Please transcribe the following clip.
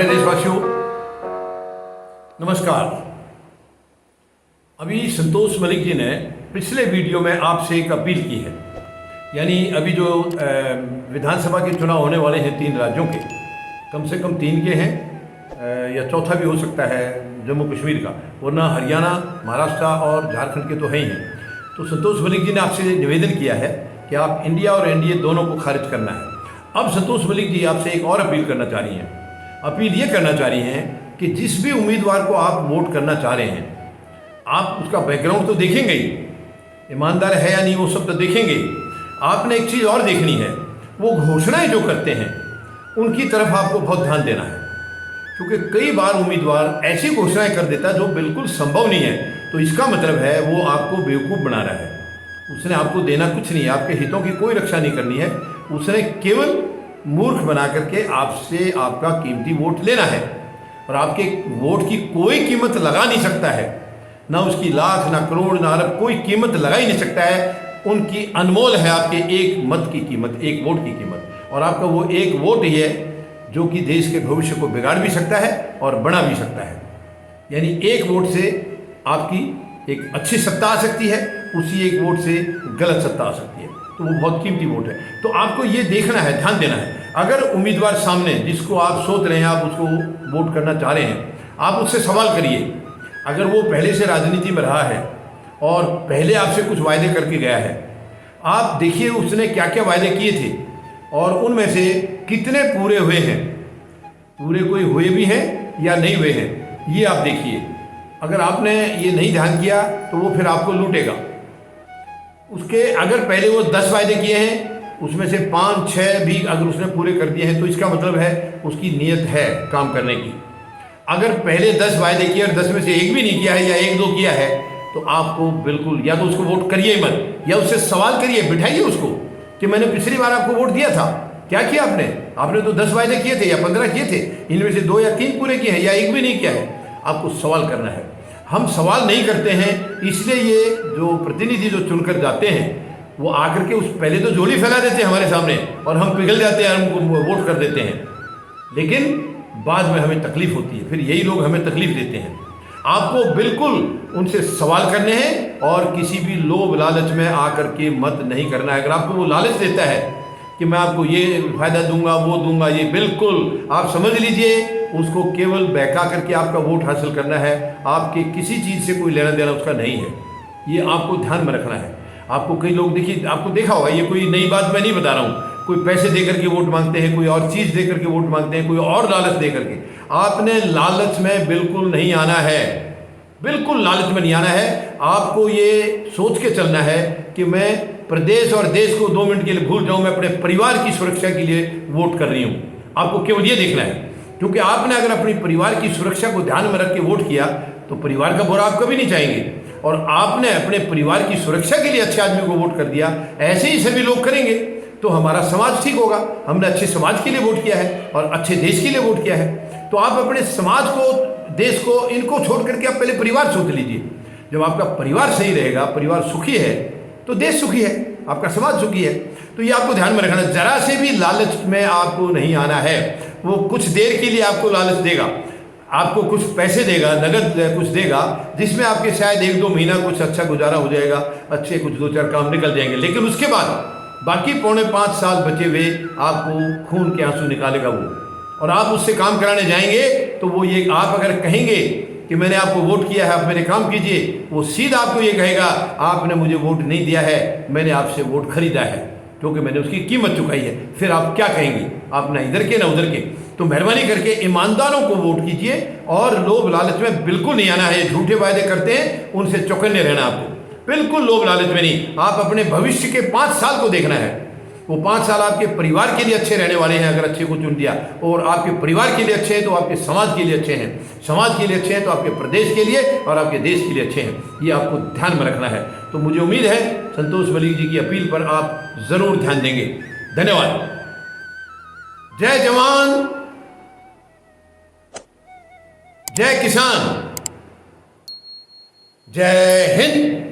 प्यारे देशवासियों, नमस्कार। अभी संतोष मलिक जी ने पिछले वीडियो में आपसे एक अपील की है। यानी अभी जो विधानसभा के चुनाव होने वाले हैं 3 राज्यों के, कम से कम 3 के हैं या चौथा भी हो सकता है जम्मू कश्मीर का, वरना हरियाणा, महाराष्ट्र और झारखंड के तो हैं ही हैं। तो संतोष मलिक जी ने आपसे निवेदन किया है कि आप इंडिया और एनडीए दोनों को खारिज करना है। अब संतोष मलिक जी आपसे एक और अपील करना चाह रही हैं। अपील ये करना चाह रही हैं कि जिस भी उम्मीदवार को आप वोट करना चाह रहे हैं, आप उसका बैकग्राउंड तो देखेंगे ही, ईमानदार है या नहीं वो सब तो देखेंगे ही। आपने एक चीज़ और देखनी है, वो घोषणाएं जो करते हैं उनकी तरफ आपको बहुत ध्यान देना है, क्योंकि कई बार उम्मीदवार ऐसी घोषणाएं कर देता है जो बिल्कुल संभव नहीं है। तो इसका मतलब है वो आपको बेवकूफ़ बना रहा है। उसने आपको देना कुछ नहीं है, आपके हितों की कोई रक्षा नहीं करनी है। उसने केवल मूर्ख बना करके आपसे आपका कीमती वोट लेना है, और आपके वोट की कोई कीमत लगा नहीं सकता है। ना उसकी लाख, ना करोड़, ना अरब, कोई कीमत लगा ही नहीं सकता है। उनकी अनमोल है आपके एक मत की कीमत, एक वोट की कीमत। और आपका वो एक वोट ही है जो कि देश के भविष्य को बिगाड़ भी सकता है और बना भी सकता है। यानी एक वोट से आपकी एक अच्छी सत्ता आ सकती है, उसी एक वोट से गलत सत्ता आ सकती है। तो वो बहुत कीमती वोट है। तो आपको ये देखना है, ध्यान देना है। अगर उम्मीदवार सामने जिसको आप सोच रहे हैं, आप उसको वोट करना चाह रहे हैं, आप उससे सवाल करिए। अगर वो पहले से राजनीति में रहा है और पहले आपसे कुछ वायदे करके गया है, आप देखिए उसने क्या क्या वायदे किए थे और उनमें से कितने पूरे हुए हैं। पूरे कोई हुए भी हैं या नहीं हुए हैं, ये आप देखिए। अगर आपने ये नहीं ध्यान किया तो वो फिर आपको लूटेगा। उसके अगर पहले वो 10 वायदे किए हैं, उसमें से 5-6 भी अगर उसने पूरे कर दिए हैं, तो इसका मतलब है उसकी नीयत है काम करने की। अगर पहले 10 वायदे किए और 10 में से एक भी नहीं किया है या 1-2 किया है, तो आपको बिल्कुल या तो उसको वोट करिए ही मत, या उससे सवाल करिए, बिठाइए उसको कि मैंने पिछली बार आपको वोट दिया था, क्या किया आपने? आपने तो 10 वायदे किए थे या 15 किए थे, इनमें से 2 या 3 पूरे किए हैं या एक भी नहीं किया है। आपको सवाल करना है। हम सवाल नहीं करते हैं, इसलिए ये जो प्रतिनिधि जो चुनकर जाते हैं वो आकर के उस पहले तो झोली फैला देते हैं हमारे सामने और हम पिघल जाते हैं, हमको वोट कर देते हैं। लेकिन बाद में हमें तकलीफ होती है, फिर यही लोग हमें तकलीफ देते हैं। आपको बिल्कुल उनसे सवाल करने हैं और किसी भी लोभ लालच में आकर के मत नहीं करना है। अगर आपको वो लालच देता है कि मैं आपको ये फायदा दूंगा, वो दूंगा, ये बिल्कुल आप समझ लीजिए उसको केवल बहका करके आपका वोट हासिल करना है। आपके किसी चीज़ से कोई लेना देना उसका नहीं है। ये आपको ध्यान में रखना है। आपको कई लोग देखिए, आपको देखा होगा, ये कोई नई बात मैं नहीं बता रहा हूँ। कोई पैसे दे करके वोट मांगते हैं, कोई और चीज़ दे करके वोट मांगते हैं, कोई और लालच दे करके। आपने लालच में बिल्कुल नहीं आना है, बिल्कुल लालच में नहीं आना है। आपको ये सोच के चलना है कि मैं प्रदेश और देश को 2 मिनट के लिए भूल जाऊँ, मैं अपने परिवार की सुरक्षा के लिए वोट कर रही हूँ। आपको केवल ये देखना है, क्योंकि आपने अगर अपनी परिवार की सुरक्षा को ध्यान में रख के वोट किया तो परिवार का बुरा आप कभी नहीं चाहेंगे। और आपने अपने परिवार की सुरक्षा के लिए अच्छे आदमी को वोट कर दिया, ऐसे ही सभी लोग करेंगे तो हमारा समाज ठीक होगा। हमने अच्छे समाज के लिए वोट किया है और अच्छे देश के लिए वोट किया है। तो आप अपने समाज को, देश को, इनको छोड़ करके आप पहले परिवार सोच लीजिए। जब आपका परिवार सही रहेगा, परिवार सुखी है, तो देश सुखी है, आपका समाज सुखी है। तो ये आपको ध्यान में रखना, जरा से भी लालच में आपको नहीं आना है। वो कुछ देर के लिए आपको लालच देगा, आपको कुछ पैसे देगा, नगद कुछ देगा, जिसमें आपके शायद 1-2 महीना कुछ अच्छा गुजारा हो जाएगा, अच्छे कुछ 2-4 काम निकल जाएंगे। लेकिन उसके बाद बाकी 4.5 साल बचे हुए आपको खून के आंसू निकालेगा वो। और आप उससे काम कराने जाएंगे तो वो ये, आप अगर कहेंगे कि मैंने आपको वोट किया है, आप मेरे काम कीजिए, वो सीधा आपको ये कहेगा आपने मुझे वोट नहीं दिया है, मैंने आपसे वोट खरीदा है, क्योंकि मैंने उसकी कीमत चुकाई है। फिर आप क्या कहेंगे? आप ना इधर के ना उधर के। तो मेहरबानी करके ईमानदारों को वोट कीजिए और लोभ लालच में बिल्कुल नहीं आना है। झूठे वायदे करते हैं उनसे चौकन्ने रहना, आपको बिल्कुल लोभ लालच में नहीं। आप अपने भविष्य के 5 साल को देखना है। वो 5 साल आपके परिवार के लिए अच्छे रहने वाले हैं अगर अच्छे को चुन दिया, और आपके परिवार के लिए अच्छे हैं तो आपके समाज के लिए अच्छे हैं, समाज के लिए अच्छे हैं तो आपके प्रदेश के लिए और आपके देश के लिए अच्छे हैं। ये आपको ध्यान में रखना है। तो मुझे उम्मीद है संतोष मलिक जी की अपील पर आप जरूर ध्यान देंगे। धन्यवाद। जय जवान, जय किसान, जय हिंद।